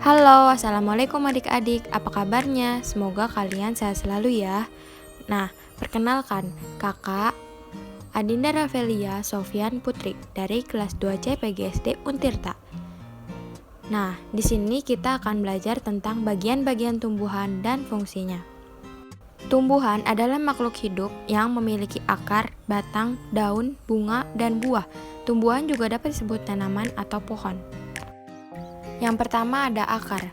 Halo, assalamualaikum adik-adik. Apa kabarnya? Semoga kalian sehat selalu ya. Nah, perkenalkan, kakak Adinda Ravelia Sofyan Putri dari kelas 2C PGSD Untirta. Nah, di sini kita akan belajar tentang bagian-bagian tumbuhan dan fungsinya. Tumbuhan adalah makhluk hidup yang memiliki akar, batang, daun, bunga, dan buah. Tumbuhan juga dapat disebut tanaman atau pohon. Yang pertama ada akar.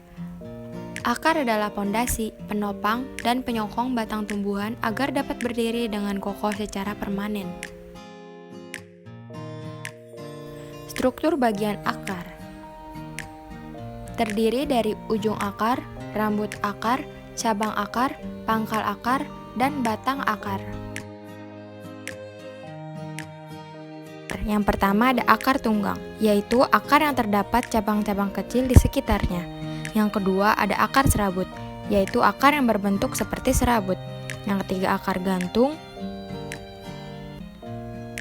Akar adalah pondasi, penopang, dan penyokong batang tumbuhan agar dapat berdiri dengan kokoh secara permanen. Struktur bagian akar terdiri dari ujung akar, rambut akar, cabang akar, pangkal akar, dan batang akar. Yang pertama ada akar tunggang, yaitu akar yang terdapat cabang-cabang kecil di sekitarnya. Yang kedua ada akar serabut, yaitu akar yang berbentuk seperti serabut. Yang ketiga akar gantung.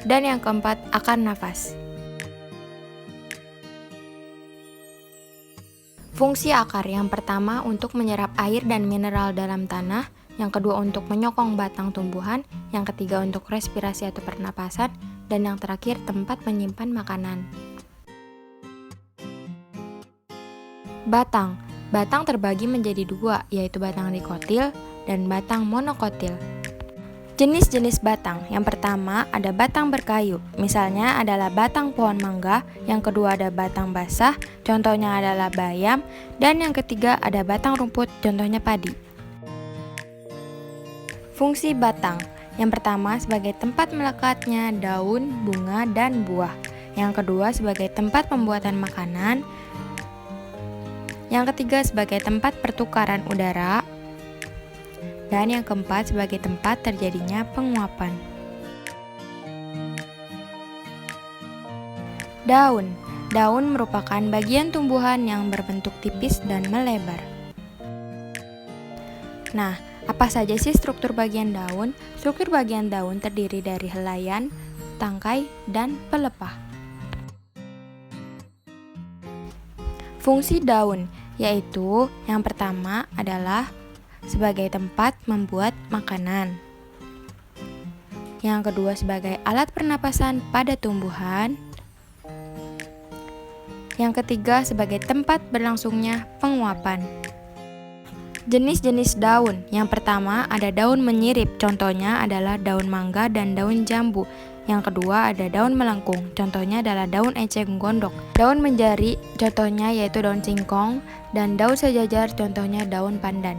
Dan yang keempat akar nafas. Fungsi akar yang pertama untuk menyerap air dan mineral dalam tanah, yang kedua untuk menyokong batang tumbuhan, yang ketiga untuk respirasi atau pernapasan, dan yang terakhir tempat menyimpan makanan. Batang. Batang terbagi menjadi dua, yaitu batang dikotil dan batang monokotil. Jenis-jenis batang. Yang pertama ada batang berkayu, misalnya adalah batang pohon mangga, yang kedua ada batang basah, contohnya adalah bayam, dan yang ketiga ada batang rumput, contohnya padi. Fungsi batang. Yang pertama sebagai tempat melekatnya daun, bunga, dan buah. Yang kedua sebagai tempat pembuatan makanan. Yang ketiga sebagai tempat pertukaran udara. Dan yang keempat sebagai tempat terjadinya penguapan. Daun. Daun merupakan bagian tumbuhan yang berbentuk tipis dan melebar. Nah, apa saja sih struktur bagian daun? Struktur bagian daun terdiri dari helaian, tangkai, dan pelepah. Fungsi daun yaitu yang pertama adalah sebagai tempat membuat makanan. Yang kedua sebagai alat pernapasan pada tumbuhan. Yang ketiga sebagai tempat berlangsungnya penguapan. Jenis-jenis daun. Yang pertama ada daun menyirip, contohnya adalah daun mangga dan daun jambu. Yang kedua ada daun melengkung, contohnya adalah daun eceng gondok. Daun menjari, contohnya yaitu daun singkong, dan daun sejajar, contohnya daun pandan.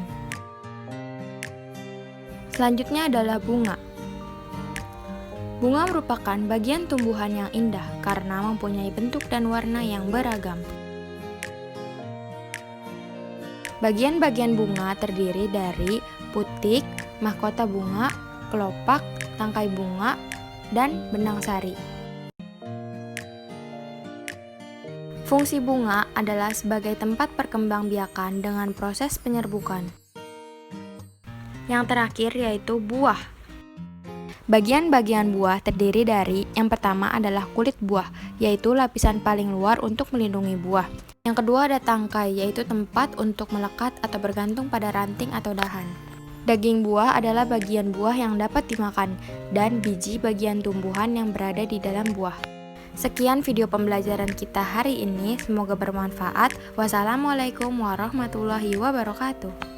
Selanjutnya adalah bunga. Bunga merupakan bagian tumbuhan yang indah karena mempunyai bentuk dan warna yang beragam. Bagian-bagian bunga terdiri dari putik, mahkota bunga, kelopak, tangkai bunga, dan benang sari. Fungsi bunga adalah sebagai tempat perkembangbiakan dengan proses penyerbukan. Yang terakhir yaitu buah. Bagian-bagian buah terdiri dari yang pertama adalah kulit buah, yaitu lapisan paling luar untuk melindungi buah. Yang kedua ada tangkai, yaitu tempat untuk melekat atau bergantung pada ranting atau dahan. Daging buah adalah bagian buah yang dapat dimakan, dan biji bagian tumbuhan yang berada di dalam buah. Sekian video pembelajaran kita hari ini, semoga bermanfaat. Wassalamualaikum warahmatullahi wabarakatuh.